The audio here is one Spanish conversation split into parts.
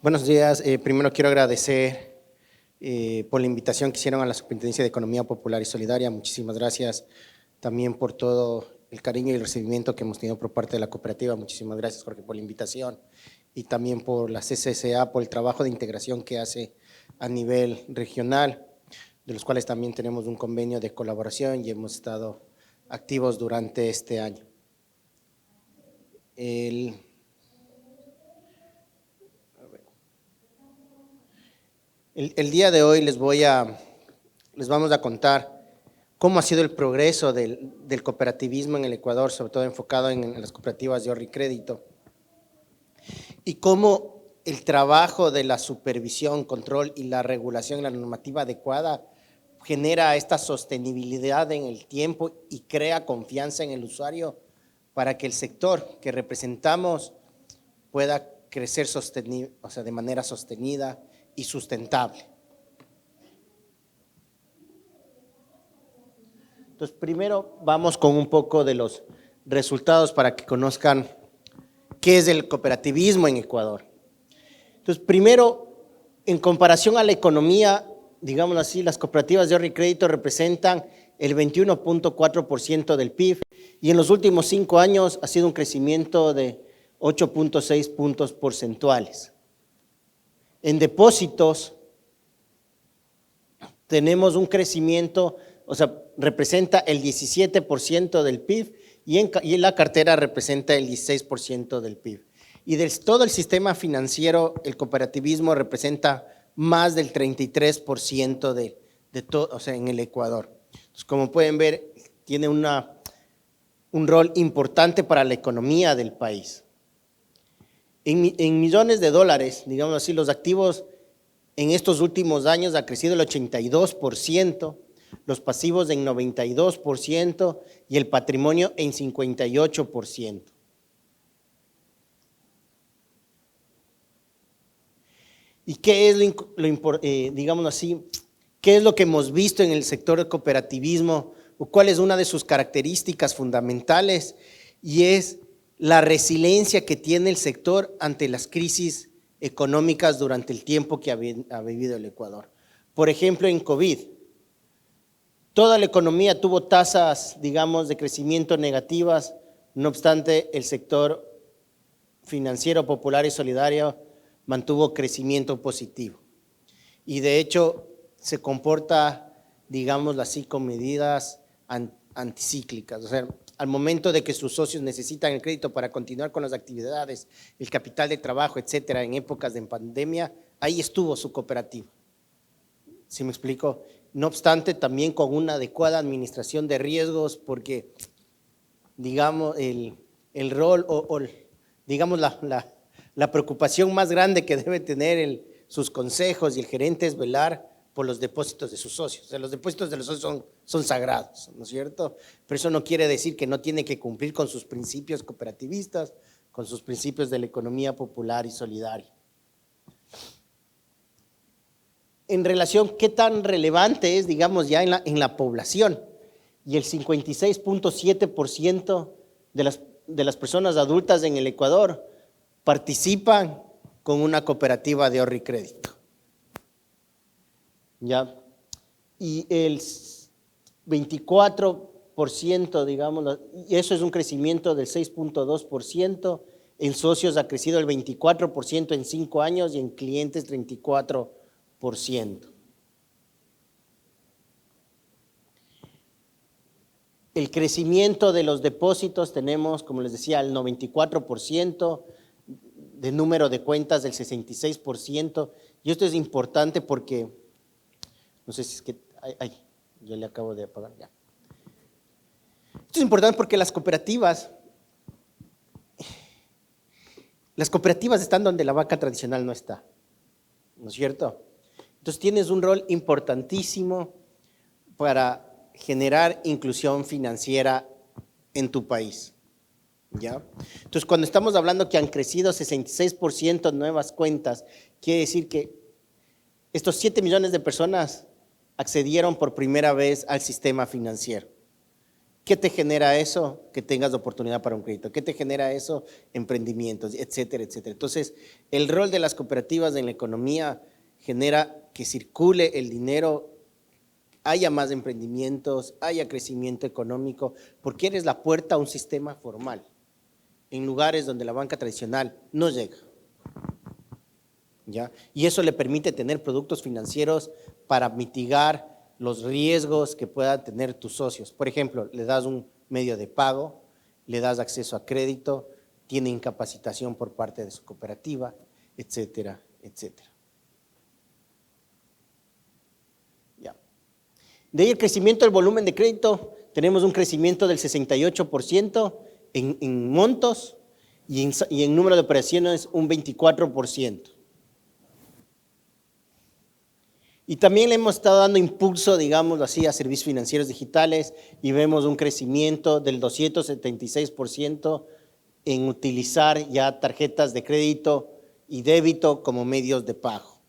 Buenos días. Primero quiero agradecer por la invitación que hicieron a la Superintendencia de Economía Popular y Solidaria. Muchísimas gracias también por todo el cariño y el recibimiento que hemos tenido por parte de la cooperativa. Muchísimas gracias, Jorge, por la invitación y también por la CCSA, por el trabajo de integración que hace a nivel regional, de los cuales también tenemos un convenio de colaboración y hemos estado activos durante este año. El día de hoy les vamos a contar cómo ha sido el progreso del cooperativismo en el Ecuador, sobre todo enfocado en las cooperativas de ahorro y crédito, y cómo el trabajo de la supervisión, control y la regulación y la normativa adecuada genera esta sostenibilidad en el tiempo y crea confianza en el usuario para que el sector que representamos pueda crecer de manera sostenida y sustentable. Entonces, primero vamos con un poco de los resultados para que conozcan qué es el cooperativismo en Ecuador. Entonces, primero, en comparación a la economía, digámoslo así, las cooperativas de ahorro y crédito representan el 21.4% del PIB y en los últimos 5 años ha sido un crecimiento de 8.6 puntos porcentuales. En depósitos tenemos un crecimiento, representa el 17% del PIB y en la cartera representa el 16% del PIB. Y de todo el sistema financiero, el cooperativismo representa más del 33% de todo, en el Ecuador. Entonces, como pueden ver, tiene un rol importante para la economía del país. En millones de dólares, digamos así, los activos en estos últimos años ha crecido el 82%, los pasivos en 92% y el patrimonio en 58%. ¿Y qué es digamos así, qué es lo que hemos visto en el sector del cooperativismo o cuál es una de sus características fundamentales? Y es la resiliencia que tiene el sector ante las crisis económicas durante el tiempo que ha vivido el Ecuador. Por ejemplo, en COVID, toda la economía tuvo tasas, digamos, de crecimiento negativas, no obstante, el sector financiero, popular y solidario mantuvo crecimiento positivo. Y de hecho, se comporta, digámoslo así, con medidas anticíclicas. O sea, al momento de que sus socios necesitan el crédito para continuar con las actividades, el capital de trabajo, etcétera, en épocas de pandemia, ahí estuvo su cooperativa. ¿Sí me explico? No obstante, también con una adecuada administración de riesgos, porque, digamos, el rol digamos, la preocupación más grande que debe tener sus consejos y el gerente es velar por los depósitos de sus socios. O sea, los depósitos de los socios son sagrados, ¿no es cierto? Pero eso no quiere decir que no tiene que cumplir con sus principios cooperativistas, con sus principios de la economía popular y solidaria. En relación, ¿qué tan relevante es, digamos, ya en la población? Y el 56.7% de las personas adultas en el Ecuador participan con una cooperativa de ahorro y crédito. ¿Ya? Y el 24%, digamos, y eso es un crecimiento del 6.2%, en socios ha crecido el 24% en 5 años y en clientes 34%. El crecimiento de los depósitos tenemos, como les decía, el 94%, de número de cuentas del 66%, y esto es importante porque, no sé si es que, yo le acabo de apagar ya. Esto es importante porque las cooperativas están donde la banca tradicional no está, ¿no es cierto? Entonces tienes un rol importantísimo para generar inclusión financiera en tu país, ¿ya? Entonces, cuando estamos hablando que han crecido 66% nuevas cuentas, quiere decir que estos 7 millones de personas accedieron por primera vez al sistema financiero. ¿Qué te genera eso? Que tengas oportunidad para un crédito. ¿Qué te genera eso? Emprendimientos, etcétera, etcétera. Entonces, el rol de las cooperativas en la economía genera que circule el dinero, haya más emprendimientos, haya crecimiento económico, porque eres la puerta a un sistema formal en lugares donde la banca tradicional no llega. ¿Ya? Y eso le permite tener productos financieros para mitigar los riesgos que puedan tener tus socios. Por ejemplo, le das un medio de pago, le das acceso a crédito, tienen capacitación por parte de su cooperativa, etcétera, etcétera. Ya. De ahí el crecimiento del volumen de crédito, tenemos un crecimiento del 68% en montos y en número de operaciones un 24%. Y también le hemos estado dando impulso, digamos así, a servicios financieros digitales y vemos un crecimiento del 276% en utilizar ya tarjetas de crédito y débito como medios de pago.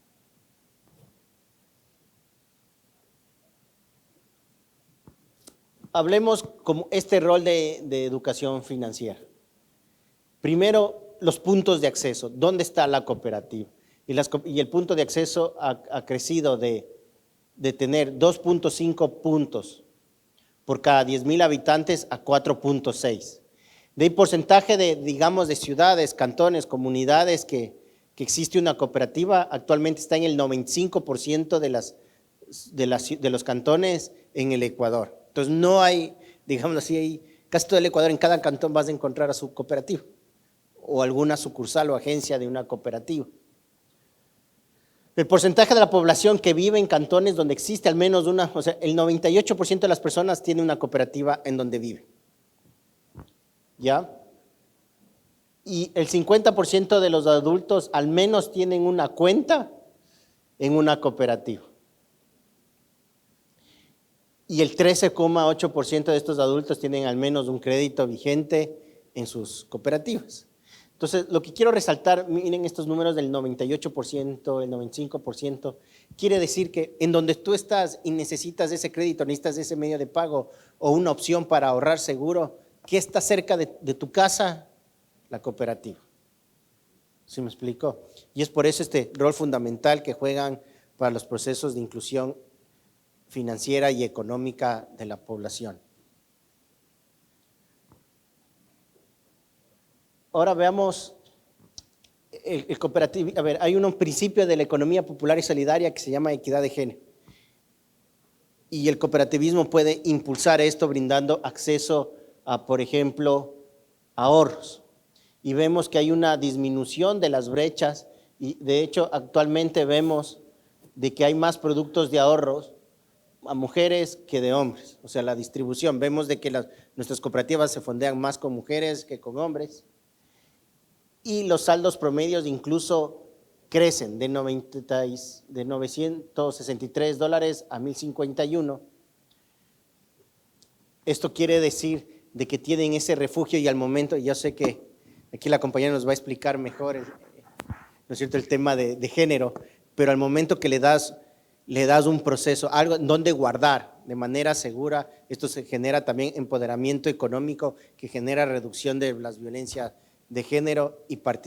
Hablemos como este rol de educación financiera. Primero, los puntos de acceso. ¿Dónde está la cooperativa? Y el punto de acceso ha crecido de tener 2.5 puntos por cada 10,000 habitantes a 4.6. De ahí porcentaje digamos, de ciudades, cantones, comunidades que existe una cooperativa, actualmente está en el 95% de los cantones en el Ecuador. Entonces no hay, digamos así, casi todo el Ecuador, en cada cantón vas a encontrar a su cooperativa o alguna sucursal o agencia de una cooperativa. El porcentaje de la población que vive en cantones donde existe al menos o sea, el 98% de las personas tiene una cooperativa en donde vive. ¿Ya? Y el 50% de los adultos al menos tienen una cuenta en una cooperativa. Y el 13,8% de estos adultos tienen al menos un crédito vigente en sus cooperativas. Entonces, lo que quiero resaltar, miren estos números del 98%, el 95%, quiere decir que en donde tú estás y necesitas ese crédito, necesitas ese medio de pago o una opción para ahorrar seguro, ¿qué está cerca de tu casa? La cooperativa. ¿Sí me explico? Y es por eso este rol fundamental que juegan para los procesos de inclusión financiera y económica de la población. Ahora veamos el cooperativismo. A ver, hay un principio de la economía popular y solidaria que se llama equidad de género. Y el cooperativismo puede impulsar esto brindando acceso a, por ejemplo, ahorros. Y vemos que hay una disminución de las brechas y de hecho actualmente vemos de que hay más productos de ahorros a mujeres que de hombres. O sea, la distribución. Vemos de que nuestras cooperativas se fondean más con mujeres que con hombres. Y los saldos promedios incluso crecen de $963 a $1,051. Esto quiere decir de que tienen ese refugio y al momento, yo sé que aquí la compañera nos va a explicar mejor, ¿no es cierto?, el tema de género, pero al momento que le das un proceso, algo donde guardar de manera segura, esto se genera también empoderamiento económico que genera reducción de las violencias de género y por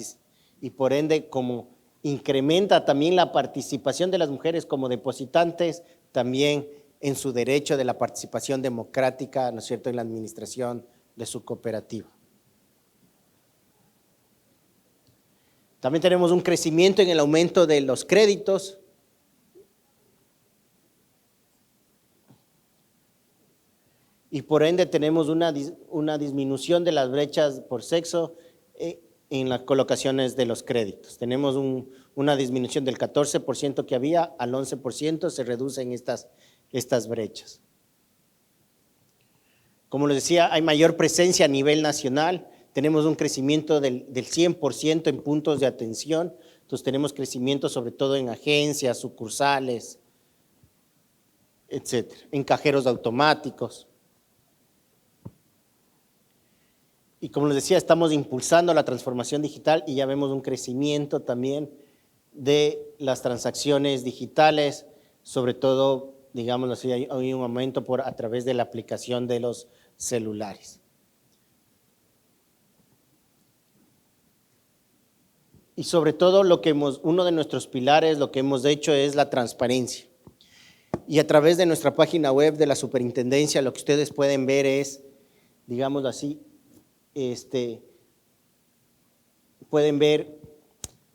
ende como incrementa también la participación de las mujeres como depositantes también en su derecho de la participación democrática, ¿no es cierto?, en la administración de su cooperativa. También tenemos un crecimiento en el aumento de los créditos. Y por ende tenemos una disminución de las brechas por sexo en las colocaciones de los créditos. Tenemos una disminución del 14% que había al 11%, se reducen estas brechas. Como les decía, hay mayor presencia a nivel nacional, tenemos un crecimiento del 100% en puntos de atención, entonces tenemos crecimiento sobre todo en agencias, sucursales, etcétera, en cajeros automáticos. Y como les decía, estamos impulsando la transformación digital y ya vemos un crecimiento también de las transacciones digitales, sobre todo, digamos así, hay un aumento a través de la aplicación de los celulares. Y sobre todo uno de nuestros pilares, lo que hemos hecho es la transparencia. Y a través de nuestra página web de la superintendencia, lo que ustedes pueden ver es, digámoslo así, pueden ver,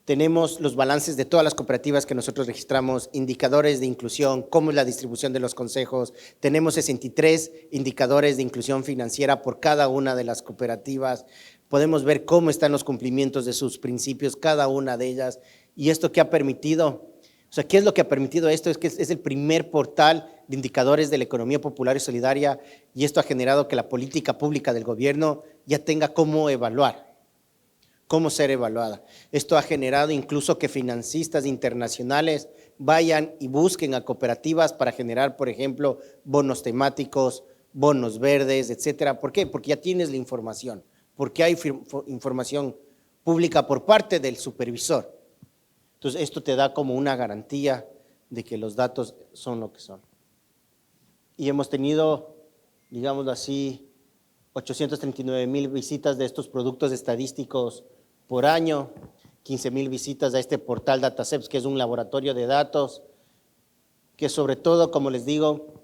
tenemos los balances de todas las cooperativas que nosotros registramos, indicadores de inclusión, cómo es la distribución de los consejos, tenemos 63 indicadores de inclusión financiera por cada una de las cooperativas, podemos ver cómo están los cumplimientos de sus principios, cada una de ellas, y esto que ha permitido, o sea, ¿qué es lo que ha permitido esto? Es que es el primer portal de indicadores de la economía popular y solidaria, y esto ha generado que la política pública del gobierno ya tenga cómo evaluar, cómo ser evaluada. Esto ha generado incluso que financistas internacionales vayan y busquen a cooperativas para generar, por ejemplo, bonos temáticos, bonos verdes, etcétera. ¿Por qué? Porque ya tienes la información, porque hay información pública por parte del supervisor. Entonces, esto te da como una garantía de que los datos son lo que son. Y hemos tenido, digámoslo así, 839,000 visitas de estos productos estadísticos por año, 15,000 visitas a este portal DataCeps, que es un laboratorio de datos, que sobre todo, como les digo,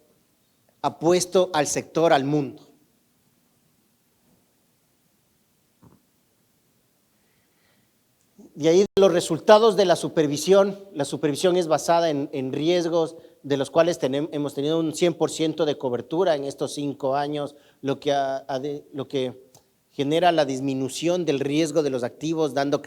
ha puesto al sector al mundo. De ahí los resultados de la supervisión es basada en riesgos de los cuales hemos tenido un 100% de cobertura en estos 5 años, lo que genera la disminución del riesgo de los activos, dando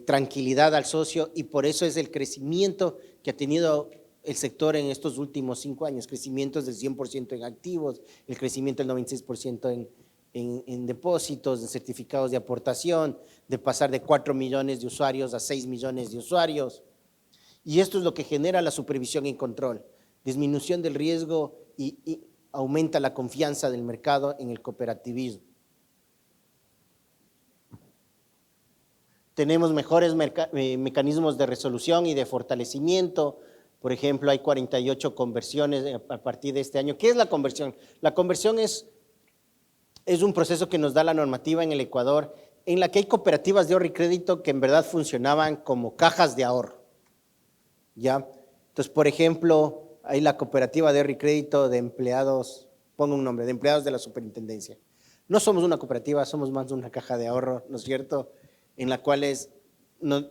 tranquilidad al socio, y por eso es el crecimiento que ha tenido el sector en estos últimos 5 años, crecimientos del 100% en activos, el crecimiento del 96% en depósitos, en certificados de aportación, de pasar de 4 millones de usuarios a 6 millones de usuarios. Y esto es lo que genera la supervisión y control, disminución del riesgo y aumenta la confianza del mercado en el cooperativismo. Tenemos mejores mecanismos de resolución y de fortalecimiento. Por ejemplo, hay 48 conversiones a partir de este año. ¿Qué es la conversión? La conversión es un proceso que nos da la normativa en el Ecuador, en la que hay cooperativas de ahorro y crédito que en verdad funcionaban como cajas de ahorro. ¿Ya? Entonces, por ejemplo, hay la cooperativa de ahorro y crédito de empleados, pongo un nombre, de empleados de la superintendencia. No somos una cooperativa, somos más una caja de ahorro, ¿no es cierto?, en la cual no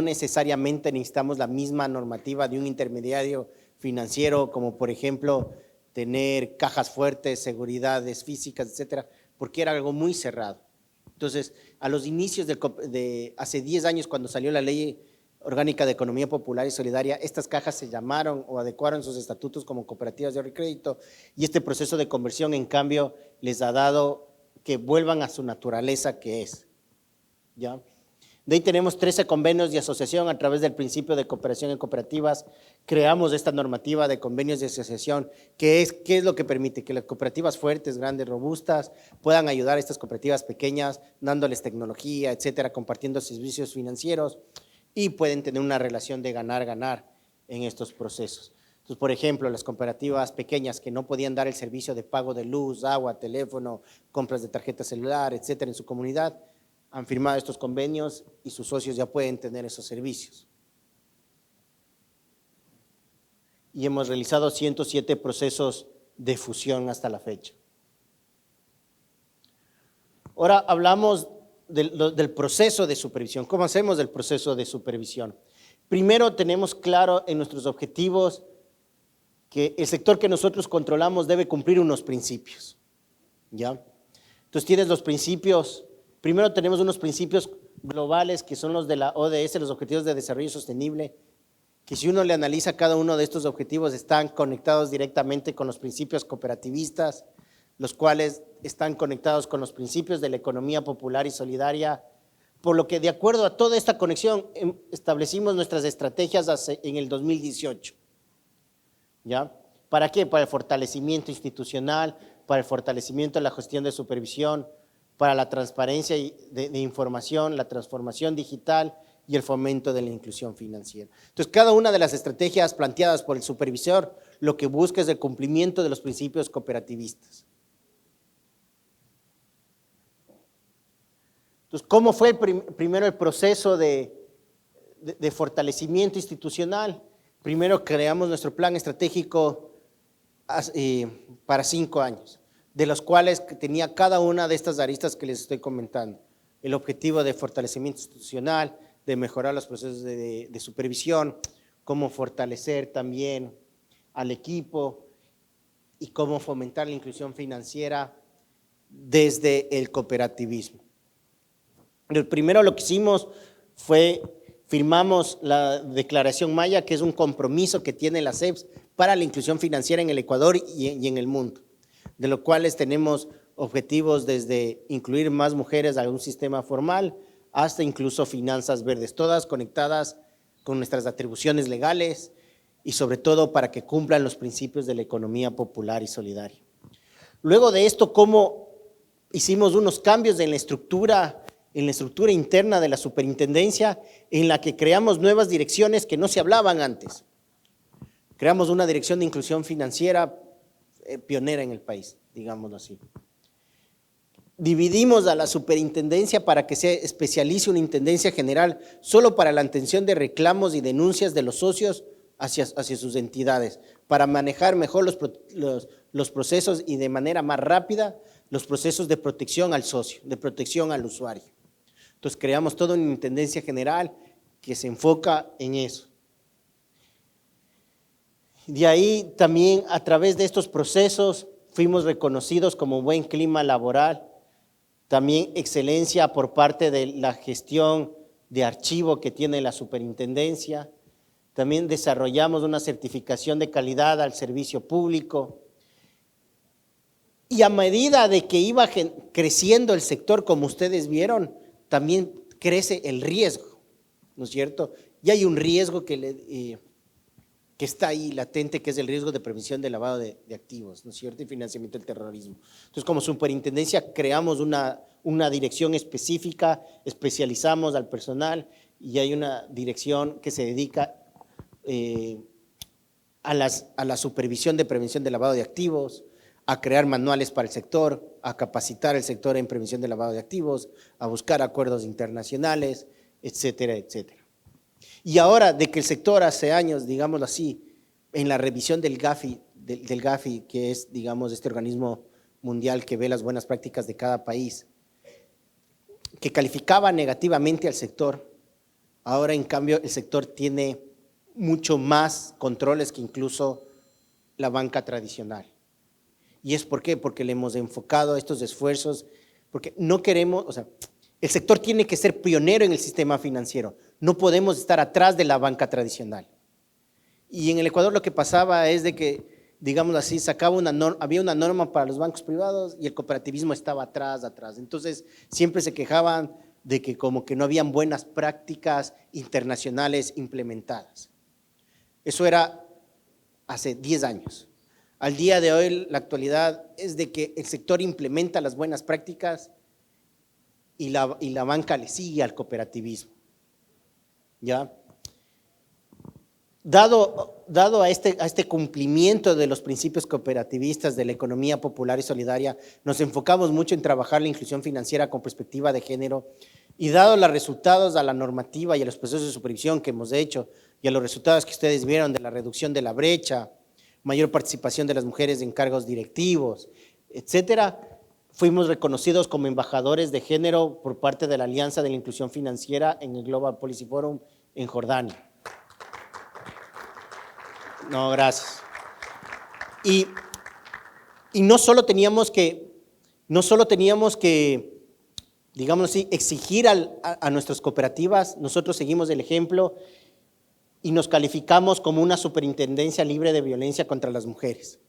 necesariamente necesitamos la misma normativa de un intermediario financiero, como por ejemplo tener cajas fuertes, seguridades físicas, etcétera, porque era algo muy cerrado. Entonces, a los inicios de hace 10 años, cuando salió la Ley Orgánica de Economía Popular y Solidaria, estas cajas se llamaron o adecuaron sus estatutos como cooperativas de ahorro y crédito, y este proceso de conversión, en cambio, les ha dado que vuelvan a su naturaleza, que es. ¿Ya? De ahí tenemos 13 convenios de asociación a través del principio de cooperación en cooperativas. Creamos esta normativa de convenios de asociación, ¿qué es lo que permite? Que las cooperativas fuertes, grandes, robustas, puedan ayudar a estas cooperativas pequeñas, dándoles tecnología, etcétera, compartiendo servicios financieros, y pueden tener una relación de ganar-ganar en estos procesos. Entonces, por ejemplo, las cooperativas pequeñas que no podían dar el servicio de pago de luz, agua, teléfono, compras de tarjeta celular, etcétera, en su comunidad, han firmado estos convenios y sus socios ya pueden tener esos servicios. Y hemos realizado 107 procesos de fusión hasta la fecha. Ahora hablamos del proceso de supervisión. ¿Cómo hacemos el proceso de supervisión? Primero tenemos claro en nuestros objetivos que el sector que nosotros controlamos debe cumplir unos principios. ¿Ya? Entonces tienes los principios. Primero tenemos unos principios globales que son los de la ODS, los Objetivos de Desarrollo Sostenible, que si uno le analiza cada uno de estos objetivos están conectados directamente con los principios cooperativistas, los cuales están conectados con los principios de la economía popular y solidaria, por lo que de acuerdo a toda esta conexión establecimos nuestras estrategias en el 2018. ¿Ya? ¿Para qué? Para el fortalecimiento institucional, para el fortalecimiento de la gestión de supervisión, para la transparencia de información, la transformación digital y el fomento de la inclusión financiera. Entonces, cada una de las estrategias planteadas por el supervisor lo que busca es el cumplimiento de los principios cooperativistas. Entonces, ¿cómo fue primero el proceso de fortalecimiento institucional? Primero creamos nuestro plan estratégico para 5 años, de los cuales tenía cada una de estas aristas que les estoy comentando. El objetivo de fortalecimiento institucional, de mejorar los procesos de supervisión, cómo fortalecer también al equipo y cómo fomentar la inclusión financiera desde el cooperativismo. El primero lo que hicimos fue firmamos la Declaración Maya, que es un compromiso que tiene la CEPS para la inclusión financiera en el Ecuador y en el mundo, de los cuales tenemos objetivos desde incluir más mujeres a un sistema formal hasta incluso finanzas verdes, todas conectadas con nuestras atribuciones legales y sobre todo para que cumplan los principios de la economía popular y solidaria. Luego de esto, ¿cómo hicimos unos cambios en la estructura interna de la superintendencia, en la que creamos nuevas direcciones que no se hablaban antes? Creamos una dirección de inclusión financiera pionera en el país, digámoslo así. Dividimos a la superintendencia para que se especialice una intendencia general solo para la atención de reclamos y denuncias de los socios hacia sus entidades, para manejar mejor los procesos y de manera más rápida los procesos de protección al socio, de protección al usuario. Entonces creamos toda una intendencia general que se enfoca en eso. De ahí también a través de estos procesos fuimos reconocidos como buen clima laboral, también excelencia por parte de la gestión de archivo que tiene la superintendencia. También desarrollamos una certificación de calidad al servicio público. Y a medida de que iba creciendo el sector, como ustedes vieron, también crece el riesgo, ¿no es cierto? Y hay un riesgo que está ahí latente, que es el riesgo de prevención del lavado de activos, ¿no es cierto? Y financiamiento del terrorismo. Entonces, como superintendencia, creamos una dirección específica, especializamos al personal y hay una dirección que se dedica a la supervisión de prevención del lavado de activos, a crear manuales para el sector, a capacitar al sector en prevención del lavado de activos, a buscar acuerdos internacionales, etcétera, etcétera. Y ahora de que el sector hace años, digámoslo así, en la revisión del GAFI, que es, digamos, este organismo mundial que ve las buenas prácticas de cada país, que calificaba negativamente al sector, ahora en cambio el sector tiene mucho más controles que incluso la banca tradicional. ¿Y es por qué? Porque le hemos enfocado estos esfuerzos, porque no queremos, o sea, el sector tiene que ser pionero en el sistema financiero, no podemos estar atrás de la banca tradicional. Y en el Ecuador lo que pasaba es de que, digamos así, había una norma para los bancos privados y el cooperativismo estaba atrás. Entonces siempre se quejaban de que como que no habían buenas prácticas internacionales implementadas. Eso era hace 10 años. Al día de hoy, la actualidad es de que el sector implementa las buenas prácticas y la banca le sigue al cooperativismo. ¿Ya? Dado a este cumplimiento de los principios cooperativistas de la economía popular y solidaria, nos enfocamos mucho en trabajar la inclusión financiera con perspectiva de género y dado los resultados a la normativa y a los procesos de supervisión que hemos hecho y a los resultados que ustedes vieron de la reducción de la brecha, mayor participación de las mujeres en cargos directivos, etcétera, fuimos reconocidos como embajadores de género por parte de la Alianza de la Inclusión Financiera en el Global Policy Forum en Jordania. No, gracias. Y no solo teníamos que, digamos así, exigir a nuestras cooperativas, nosotros seguimos el ejemplo y nos calificamos como una superintendencia libre de violencia contra las mujeres.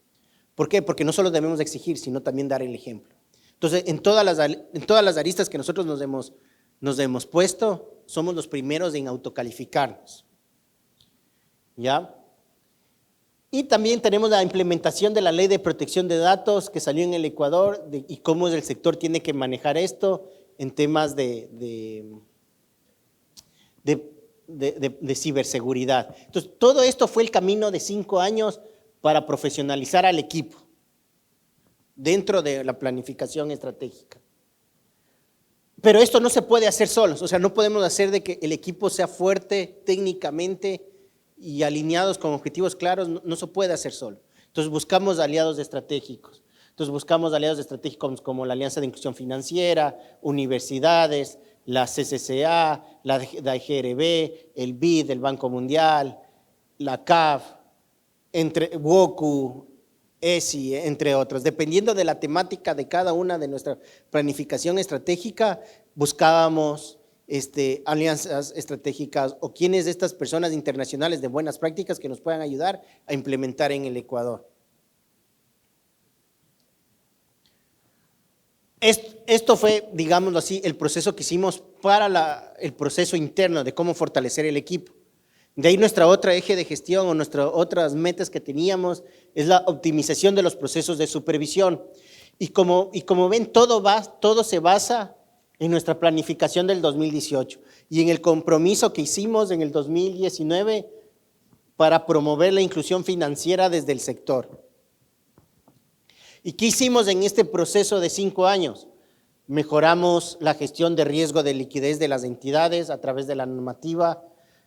¿Por qué? Porque no solo debemos exigir, sino también dar el ejemplo. Entonces, en todas las aristas que nosotros nos hemos puesto, somos los primeros en autocalificarnos. ¿Ya? Y también tenemos la implementación de la Ley de Protección de Datos que salió en el Ecuador y cómo el sector tiene que manejar esto en temas de de ciberseguridad. Entonces, todo esto fue el camino de 5 años para profesionalizar al equipo dentro de la planificación estratégica. Pero esto no se puede hacer solos, o sea, no podemos hacer de que el equipo sea fuerte técnicamente y alineados con objetivos claros, no se puede hacer solo. Entonces buscamos aliados estratégicos. Entonces buscamos aliados estratégicos como la Alianza de Inclusión Financiera, universidades, la CCCA, la GRB, el BID, el Banco Mundial, la CAF, entre WOCU, ESI, entre otros. Dependiendo de la temática de cada una de nuestra planificación estratégica, buscábamos alianzas estratégicas o quiénes de estas personas internacionales de buenas prácticas que nos puedan ayudar a implementar en el Ecuador. Esto fue, digámoslo así, el proceso que hicimos para el proceso interno de cómo fortalecer el equipo. De ahí nuestra otra eje de gestión o nuestras otras metas que teníamos es la optimización de los procesos de supervisión. Y como ven, todo se basa en nuestra planificación del 2018 y en el compromiso que hicimos en el 2019 para promover la inclusión financiera desde el sector. ¿Y qué hicimos en este proceso de 5 años? Mejoramos la gestión de riesgo de liquidez de las entidades a través de la normativa,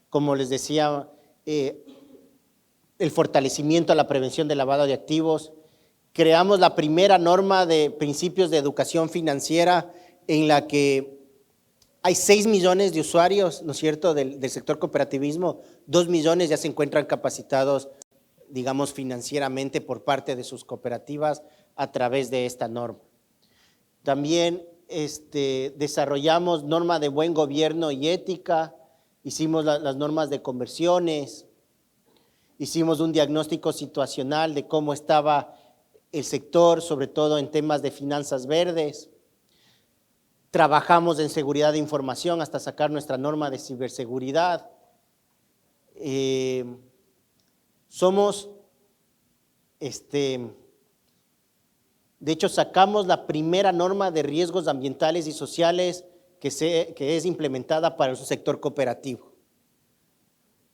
como les decía, el fortalecimiento a la prevención del lavado de activos. Creamos la primera norma de principios de educación financiera en la que hay 6 millones de usuarios, ¿no es cierto?, del sector cooperativismo. 2 millones ya se encuentran capacitados, digamos, financieramente por parte de sus cooperativas a través de esta norma. También desarrollamos norma de buen gobierno y ética, hicimos las normas de conversiones, hicimos un diagnóstico situacional de cómo estaba el sector, sobre todo en temas de finanzas verdes. Trabajamos en seguridad de información hasta sacar nuestra norma de ciberseguridad. De hecho, sacamos la primera norma de riesgos ambientales y sociales que es implementada para su sector cooperativo,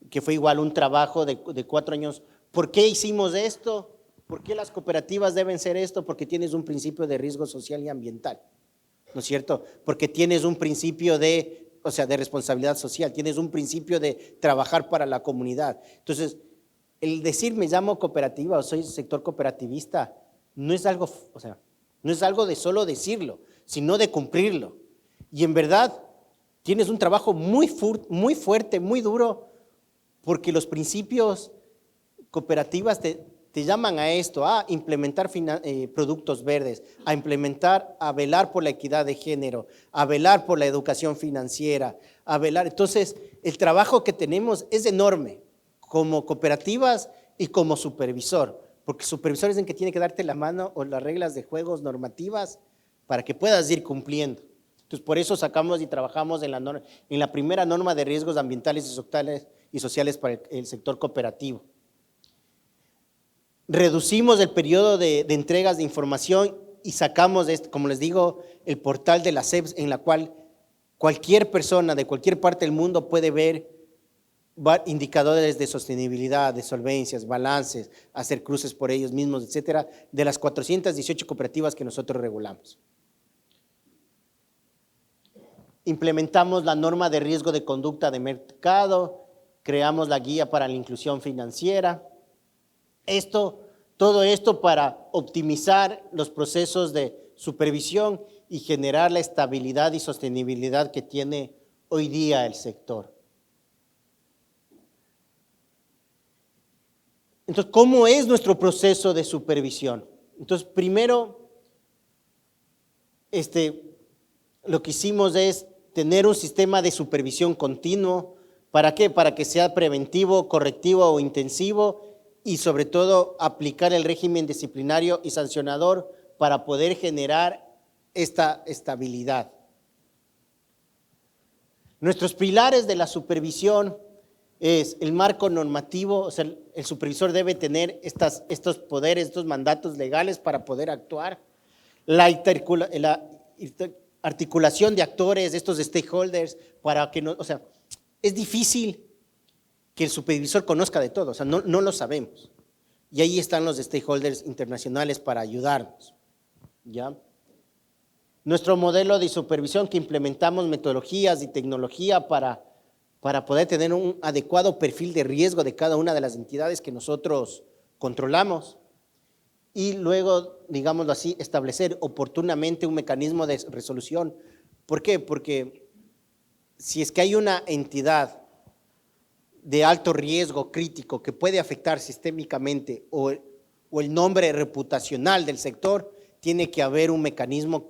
que fue igual un trabajo de 4 años. ¿Por qué hicimos esto? ¿Por qué las cooperativas deben ser esto? Porque tienes un principio de riesgo social y ambiental, ¿no es cierto? Porque tienes un principio de responsabilidad social, tienes un principio de trabajar para la comunidad. Entonces, el decir me llamo cooperativa o soy sector cooperativista no es algo, no es algo de solo decirlo, sino de cumplirlo. Y en verdad tienes un trabajo muy fuerte, muy duro, porque los principios cooperativas te llaman a esto, a implementar productos verdes, a velar por la equidad de género, a velar por la educación financiera, a velar. Entonces, el trabajo que tenemos es enorme como cooperativas y como supervisor, porque el supervisor es el que tiene que darte la mano o las reglas de juegos normativas para que puedas ir cumpliendo. Entonces, por eso sacamos y trabajamos en la primera norma de riesgos ambientales y sociales para el sector cooperativo. Reducimos el periodo de entregas de información y sacamos, como les digo, el portal de la SEPS, en la cual cualquier persona de cualquier parte del mundo puede ver indicadores de sostenibilidad, de solvencias, balances, hacer cruces por ellos mismos, etcétera, de las 418 cooperativas que nosotros regulamos. Implementamos la norma de riesgo de conducta de mercado, creamos la guía para la inclusión financiera. Todo esto para optimizar los procesos de supervisión y generar la estabilidad y sostenibilidad que tiene hoy día el sector. Entonces, ¿cómo es nuestro proceso de supervisión? Entonces, primero, lo que hicimos es tener un sistema de supervisión continuo. ¿Para qué? Para que sea preventivo, correctivo o intensivo y sobre todo aplicar el régimen disciplinario y sancionador para poder generar esta estabilidad. Nuestros pilares de la supervisión es el marco normativo, o sea, el supervisor debe tener estos poderes, estos mandatos legales para poder actuar, la articulación de actores, estos stakeholders, para que no, es difícil que el supervisor conozca de todo, o sea, no lo sabemos. Y ahí están los stakeholders internacionales para ayudarnos, ¿ya? Nuestro modelo de supervisión que implementamos metodologías y tecnología para poder tener un adecuado perfil de riesgo de cada una de las entidades que nosotros controlamos y luego, digámoslo así, establecer oportunamente un mecanismo de resolución. ¿Por qué? Porque si es que hay una entidad de alto riesgo crítico que puede afectar sistémicamente o el nombre reputacional del sector, tiene que haber un mecanismo